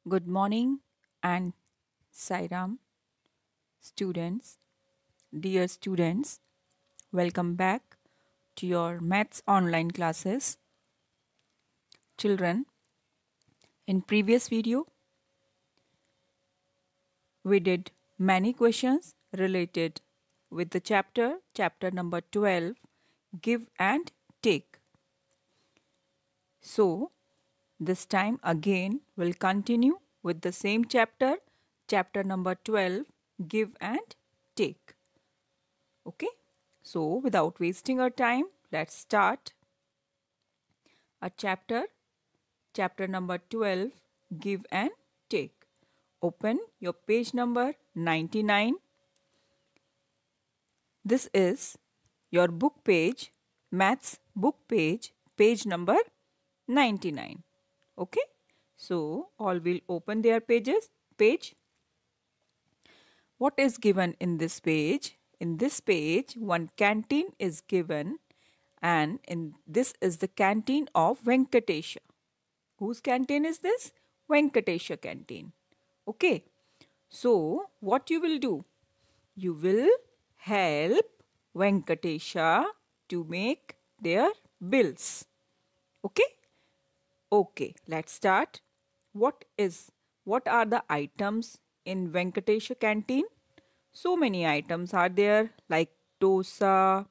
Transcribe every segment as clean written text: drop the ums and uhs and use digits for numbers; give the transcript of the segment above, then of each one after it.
Good morning and Sairam students, dear students, welcome back to your maths online classes. Children, in previous video we did many questions related with the chapter number 12, give and take. So, this time again we'll continue with the same chapter number 12, give and take. Okay, so without wasting our time, let's start a chapter number 12, give and take. Open your page number 99. This is your book page, maths book page number 99. Okay, so all will open their page. What is given in this page? In this page, one canteen is given, and this is the canteen of Venkatesha. Whose canteen is this? Venkatesha canteen. Okay. So, what you will do? You will help Venkatesha to make their bills. Okay? Okay, let's start. What are the items in Venkatesha canteen? So many items are there like dosa,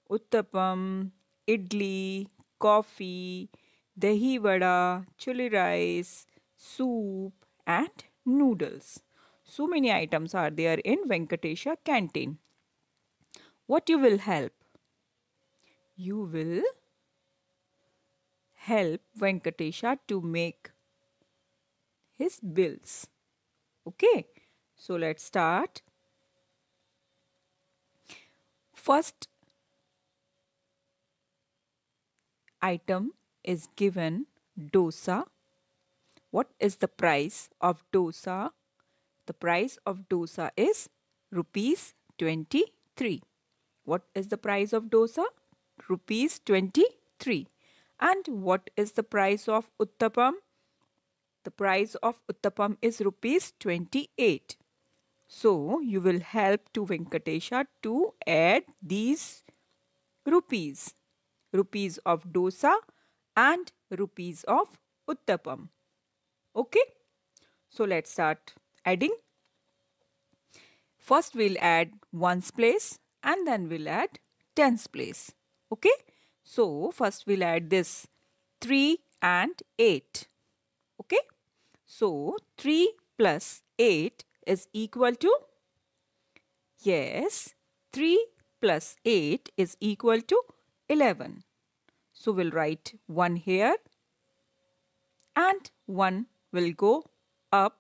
uttapam, idli, coffee, dahi vada, chili rice, soup and noodles. So many items are there in Venkatesha canteen. What you will help? You will help Venkatesha to make his bills. Okay, so let's start. First item is given dosa. What is the price of dosa? The price of dosa is rupees 23. What is the price of dosa? Rupees 23. And what is the price of uttapam? The price of uttapam is rupees 28. So you will help to Venkatesha to add these rupees. Rupees of dosa and rupees of uttapam. Okay. So let's start adding. First we'll add ones place and then we'll add tens place. Okay. So first we'll add this 3 and 8. Okay. So 3 plus 8 is equal to, yes, 3 plus 8 is equal to 11. So we'll write 1 here and 1 will go up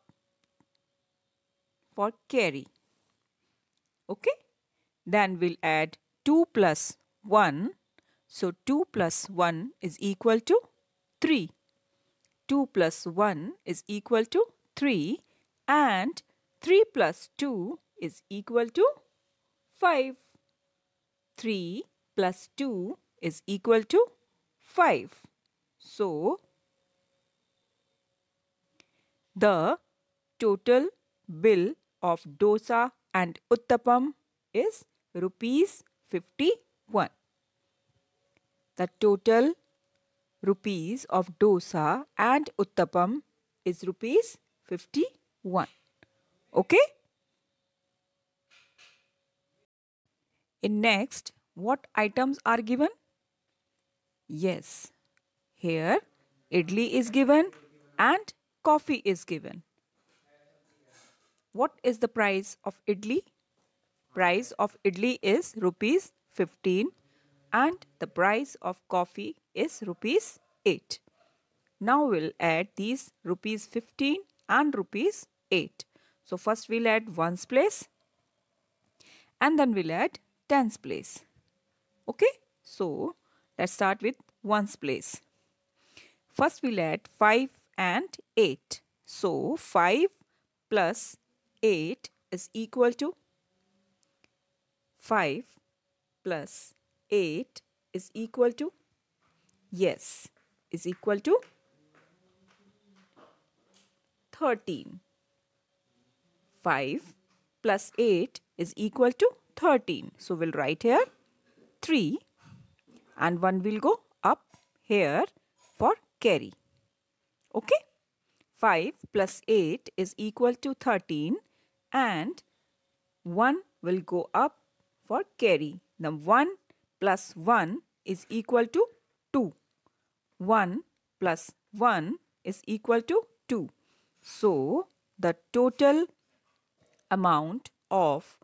for carry. Okay. Then we'll add 2 plus 1. So 2 plus 1 is equal to 3. 2 plus 1 is equal to 3 and 3 plus 2 is equal to 5. 3 plus 2 is equal to 5. So, the total bill of dosa and uttapam is rupees 51. The total rupees of dosa and uttapam is rupees 51. Okay? In next, what items are given? Yes, here idli is given and coffee is given. What is the price of idli? Price of idli is rupees 15 and the price of coffee is rupees 8. Now we'll add these rupees 15 and rupees 8. So first we'll add ones place and then we'll add tens place. Okay, so let's start with ones place. First we'll add 5 and 8. So 5 plus 8 is equal to 5 plus 8 is equal to, yes, is equal to 13. 5 plus 8 is equal to 13. So we'll write here 3 and 1 will go up here for carry. Okay? 5 plus 8 is equal to 13 and 1 will go up for carry. Now 1 plus 1 is equal to 2. 1 plus 1 is equal to 2. So the total amount of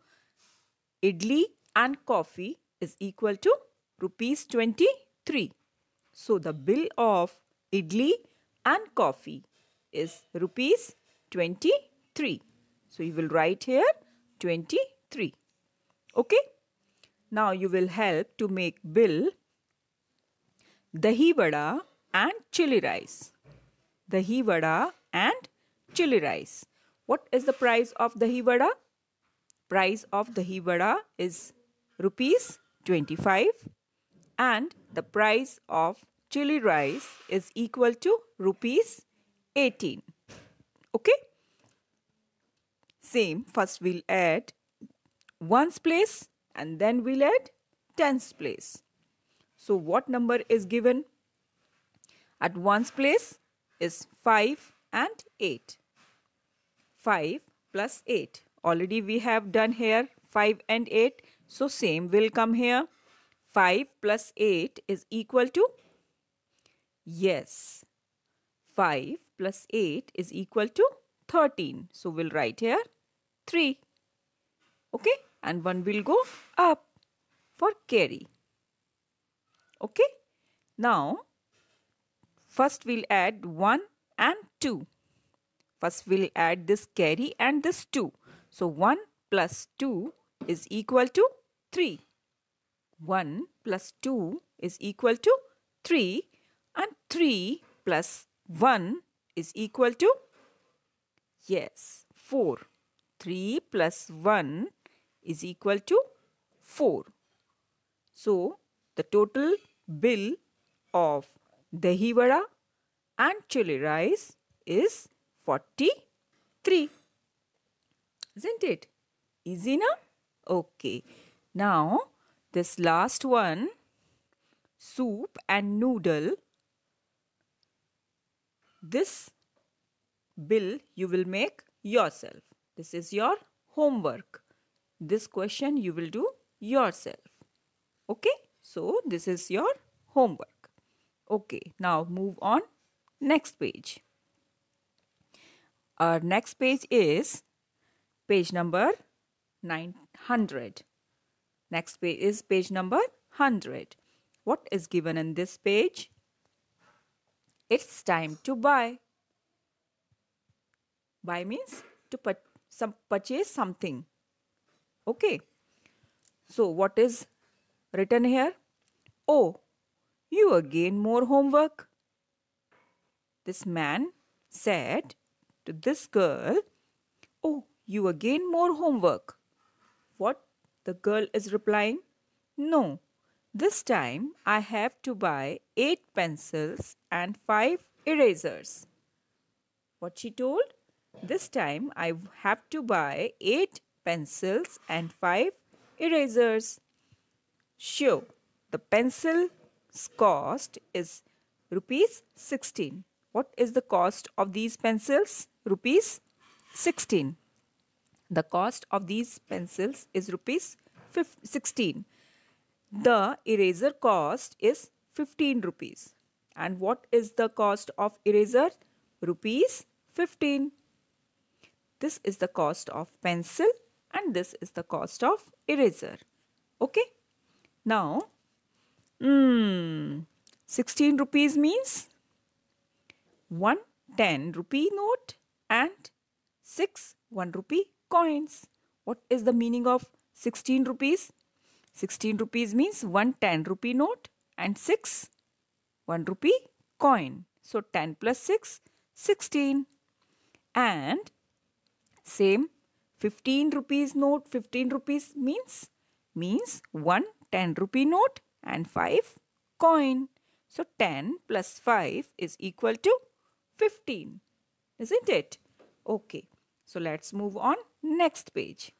idli and coffee is equal to rupees 23. So the bill of idli and coffee is rupees 23. So you will write here 23. Okay. Now you will help to make bill dahi vada and chili rice. Dahi vada and chili rice. What is the price of dahi vada? Price of dahi vada is rupees 25 and the price of chili rice is equal to rupees 18. Okay? Same, first we'll add ones place and then we'll add tens place. So what number is given? At ones place is 5 and 8. 5 plus 8. Already we have done here 5 and 8. So same will come here. 5 plus 8 is equal to? Yes. 5 plus 8 is equal to 13. So we'll write here 3. Okay. And 1 will go up for carry. Okay. Now, first we'll add 1 and 2. First we'll add this carry and this 2. So 1 plus 2 is equal to 3. 1 plus 2 is equal to 3 and 3 plus 1 is equal to? Yes, 4. 3 plus 1 is equal to 4. So the total bill of dahi vada and chili rice is 43. Isn't it? Easy now? Okay. Now this last one, soup and noodle. This bill you will make yourself. This is your homework. This question you will do yourself. Okay? So this is your homework. Okay. Now move on. Next page. Our next page is page number 900. Next page is page number 100. What is given in this page? It's time to buy. Buy means to purchase something. Okay. So what is written here? Oh, you again more homework. This man said to this girl, oh, you again more homework. What the girl is replying? No, this time I have to buy 8 pencils and 5 erasers. What she told? This time I have to buy 8 pencils and 5 erasers. Sure, the pencil's cost is rupees 16. What is the cost of these pencils? Rupees 16. The cost of these pencils is rupees 16. The eraser cost is 15 rupees. And what is the cost of eraser? Rupees 15. This is the cost of pencil and this is the cost of eraser. Okay. Now, 16 rupees means 1 10 rupee note and 6 1 rupee coins. What is the meaning of 16 rupees? 16 rupees means 1 10 rupee note and 6 1 rupee coin. So 10 plus 6, 16. And same 15 rupees note, 15 rupees means 1 10 rupee note and 5 coin. So 10 plus 5 is equal to 15. Isn't it? Okay, so let's move on next page.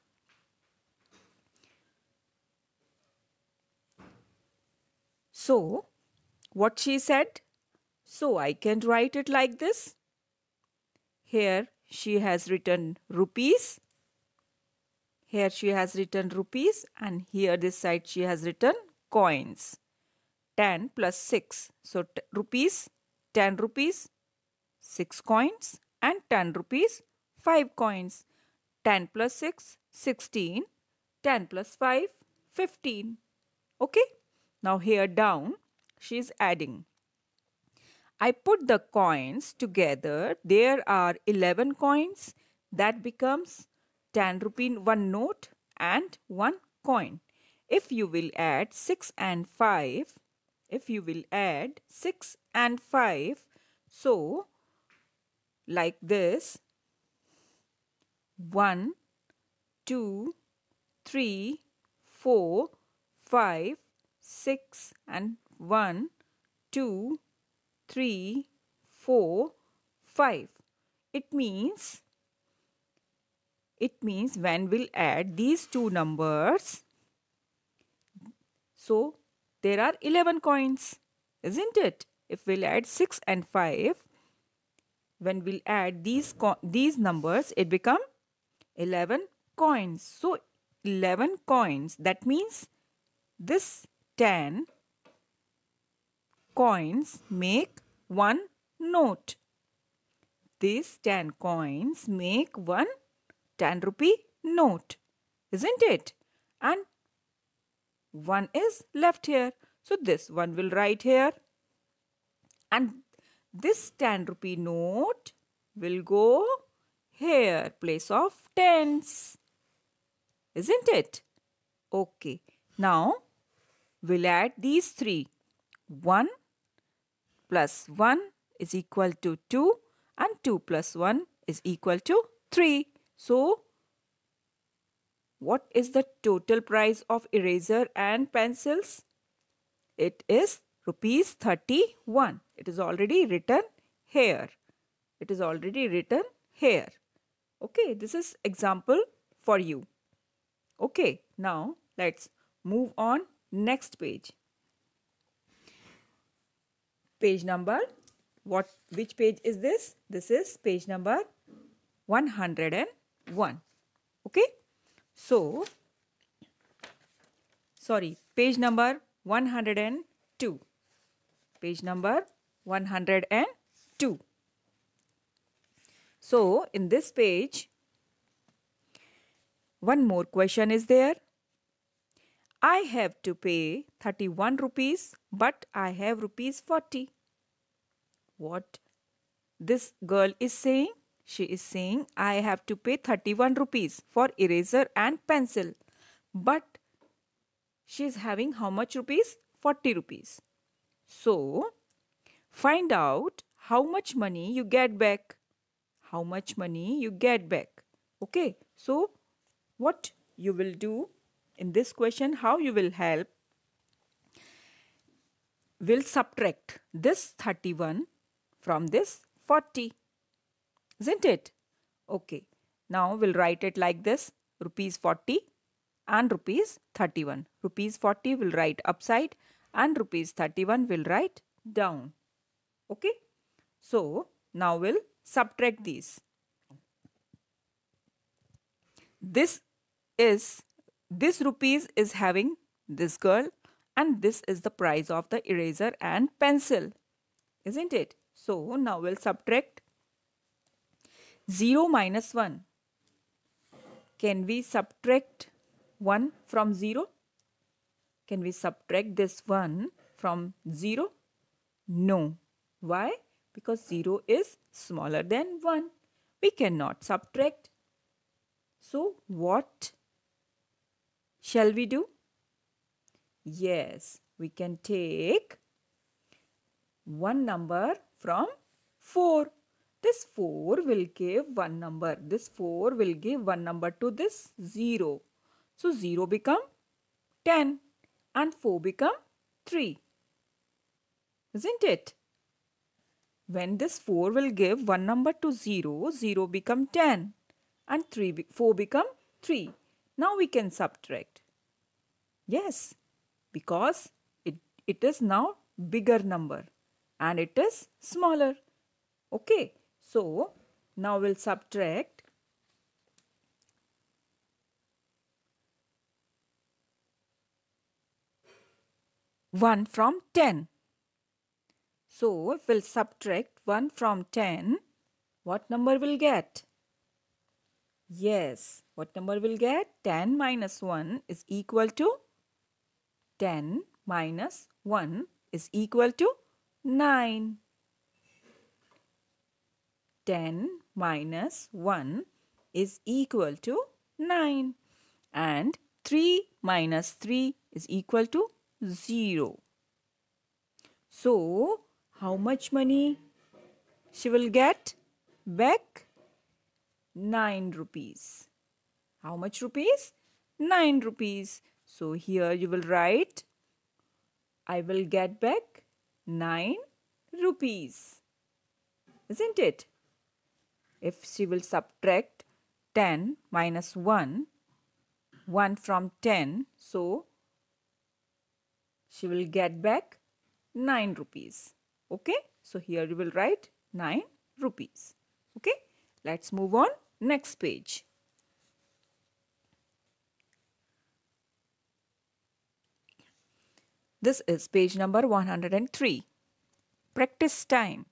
So, what she said? So, I can write it like this. Here, she has written rupees. Here, she has written rupees. And here, this side, she has written coins. 10 plus 6. So, rupees, 10 rupees, 6 coins. And 10 rupees, 5 coins. 10 plus 6, 16. 10 plus 5, 15. Okay. Now here down, she is adding. I put the coins together. There are 11 coins. That becomes 10 rupee one note and one coin. If you will add 6 and 5, if you will add 6 and 5, so like this, 1, 2, 3, 4, 5, 6 and 1, 2, 3, 4, 5. It means when we'll add these two numbers, so there are 11 coins, isn't it? If we'll add 6 and 5, when we'll add these numbers, it become 11 coins. So 11 coins, that means this 10 coins make one note. These 10 coins make one 10 rupee note, isn't it? And one is left here. So this one will write here. And this 10 rupee note will go here, place of tens, isn't it? Okay. Now we'll add these three. 1 plus 1 is equal to 2 and 2 plus 1 is equal to 3. So, what is the total price of eraser and pencils? It is rupees 31. It is already written here. It is already written here. Okay, this is example for you. Okay, now let's move on next page. Page number, which page is this? This is page number 101. Okay, so sorry, page number 102. Page number 102. So in this page, one more question is there. I have to pay 31 rupees, but I have rupees 40. What this girl is saying? She is saying I have to pay 31 rupees for eraser and pencil, but she is having how much rupees? 40 rupees. So find out how much money you get back. How much money you get back. Okay, so what you will do in this question, how you will help? We'll subtract this 31 from this 40, isn't it? Okay, now we'll write it like this, rupees 40 and rupees 31. Rupees 40 will write upside and rupees 31 will write down. Okay, so now we'll subtract these. This rupees is having this girl, and this is the price of the eraser and pencil, isn't it? So now we'll subtract 0 minus 1. Can we subtract 1 from 0? Can we subtract this 1 from 0? No. Why? Because 0 is smaller than 1. We cannot subtract. So what shall we do? Yes, we can take one number from 4. This 4 will give one number. This 4 will give one number to this 0. So 0 become 10 and 4 become 3. Isn't it? When this 4 will give one number to 0, 0 become 10 and 4 become 3. Now we can subtract. Yes, because it is now bigger number and it is smaller. Okay, so now we'll subtract 1 from 10. So if we'll subtract 1 from 10, what number will get? Yes, what number will get? 10 minus 1 is equal to 10 minus 1 is equal to 9. 10 minus 1 is equal to 9 and 3 minus 3 is equal to 0. So, how much money she will get back? 9 rupees. How much rupees? 9 rupees. So, here you will write, I will get back 9 rupees. Isn't it? If she will subtract 10 minus 1, 1 from 10, so she will get back 9 rupees. Okay, so here you will write 9 rupees. Okay, let's move on. Next page. This is page number 103. Practice time.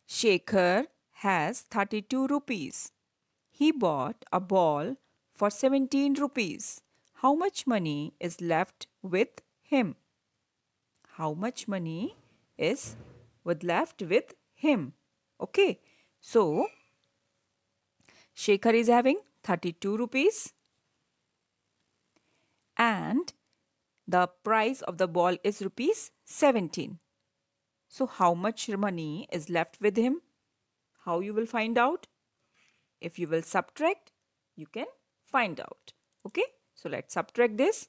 Shekhar has 32 rupees. He bought a ball for 17 rupees. How much money is left with him? How much money is left with him? Okay, so Shekhar is having 32 rupees and the price of the ball is rupees 17. So how much money is left with him? How you will find out? If you will subtract, you can find out. Okay, so let's subtract this.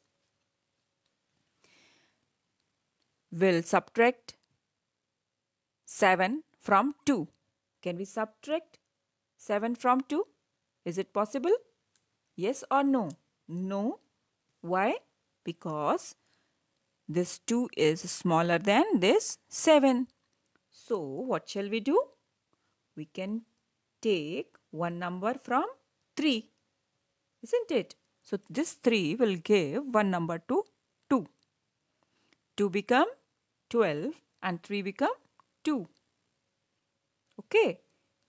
We'll subtract 7 from 2. Can we subtract 7 from 2? Is it possible? Yes or no? No. Why? Because this 2 is smaller than this 7. So what shall we do? We can take one number from 3. Isn't it? So this 3 will give one number to 2. 2 become 12 and 3 become 2. Okay.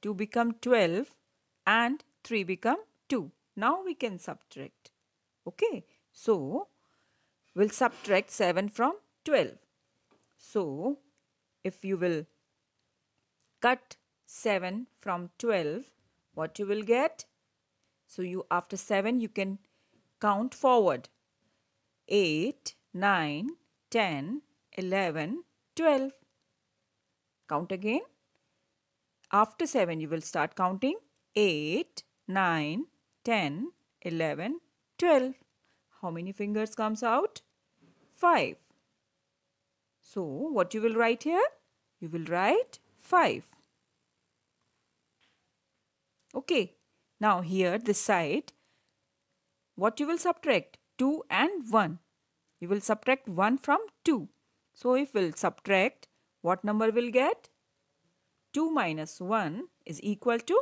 2 become 12 and 3 become 2. Now we can subtract. Okay. So we'll subtract 7 from 12. So if you will cut 7 from 12, what you will get? So you after 7 you can count forward. 8, 9, 10, 11, 12. Count again. After 7 you will start counting. 8, 9, 10, 11, 12. How many fingers comes out? 5. So what you will write here? You will write 5. Okay. Now here this side, what you will subtract? 2 and 1. You will subtract 1 from 2. So if we'll subtract, what number will get? 2 minus 1 is equal to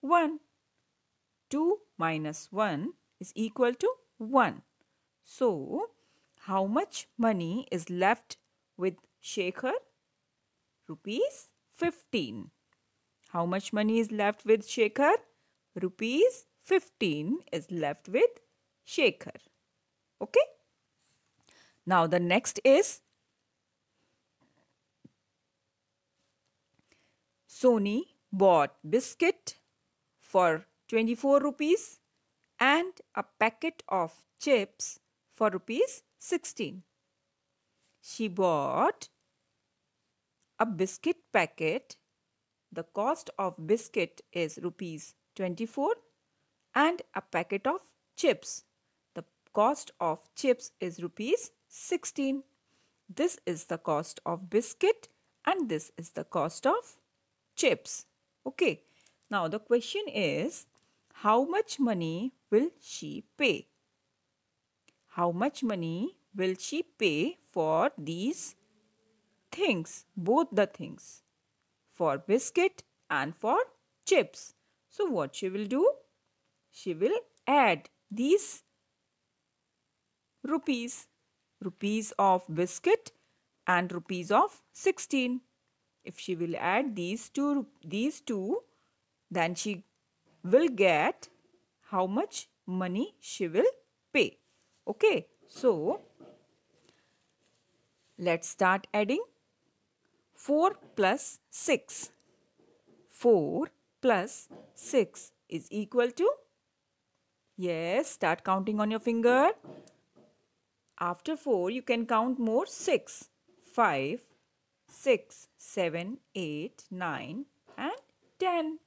1. 2 minus 1 is equal to 1. So how much money is left with Shekhar? Rupees 15. How much money is left with Shekhar? Rupees 15 is left with Shekhar. Okay. Now the next is Sony bought biscuit for 24 rupees and a packet of chips for rupees 16. She bought a biscuit packet. The cost of biscuit is rupees 24 and a packet of chips. The cost of chips is rupees 16. This is the cost of biscuit and this is the cost of chips. Okay. Now the question is, how much money will she pay? How much money will she pay for these things, both the things, for biscuit and for chips? So what she will do? She will add these rupees of biscuit and rupees of 16. If she will add these two, then she will get how much money she will pay. Okay, so let's start adding. 4 plus 6. 4 plus 6 is equal to, yes, start counting on your finger. After 4, you can count more 6. 5, 6, 7, 8, 9 and 10.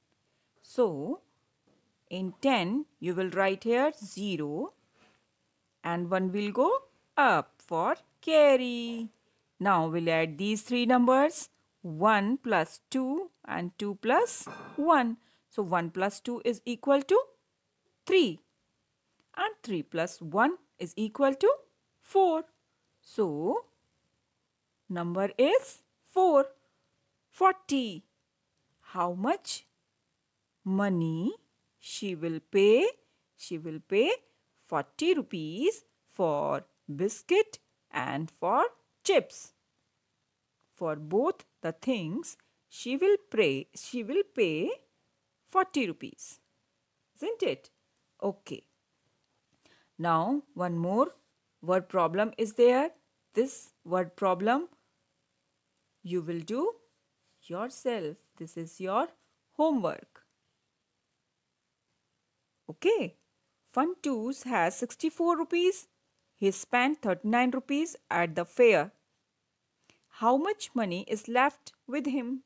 So, in 10, you will write here 0 and 1 will go up for carry. Now, we'll add these three numbers, 1 plus 2 and 2 plus 1. So, 1 plus 2 is equal to 3 and 3 plus 1 is equal to 4. So, number is 4. 40. How much money she will pay? She will pay 40 rupees for biscuit and for chips. For both the things, she will pay 40 rupees. Isn't it? Okay. Now, one more word problem is there. This word problem you will do yourself. This is your homework. Okay. Fun Twos has 64 rupees. He spent 39 rupees at the fair. How much money is left with him?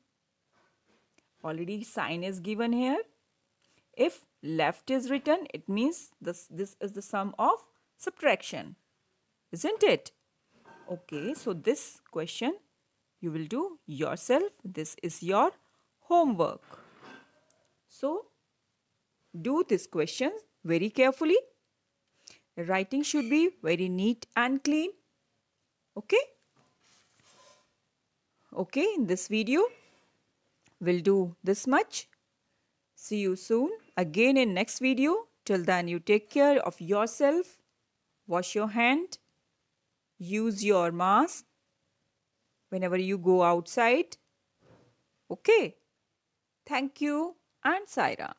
Already sign is given here. If left is written, it means this is the sum of subtraction. Isn't it? Okay, so this question you will do yourself. This is your homework. So, do this question very carefully. The writing should be very neat and clean. Okay? Okay, in this video, we'll do this much. See you soon again in next video. Till then, you take care of yourself. Wash your hand. Use your mask whenever you go outside. Okay? Thank you and Saira.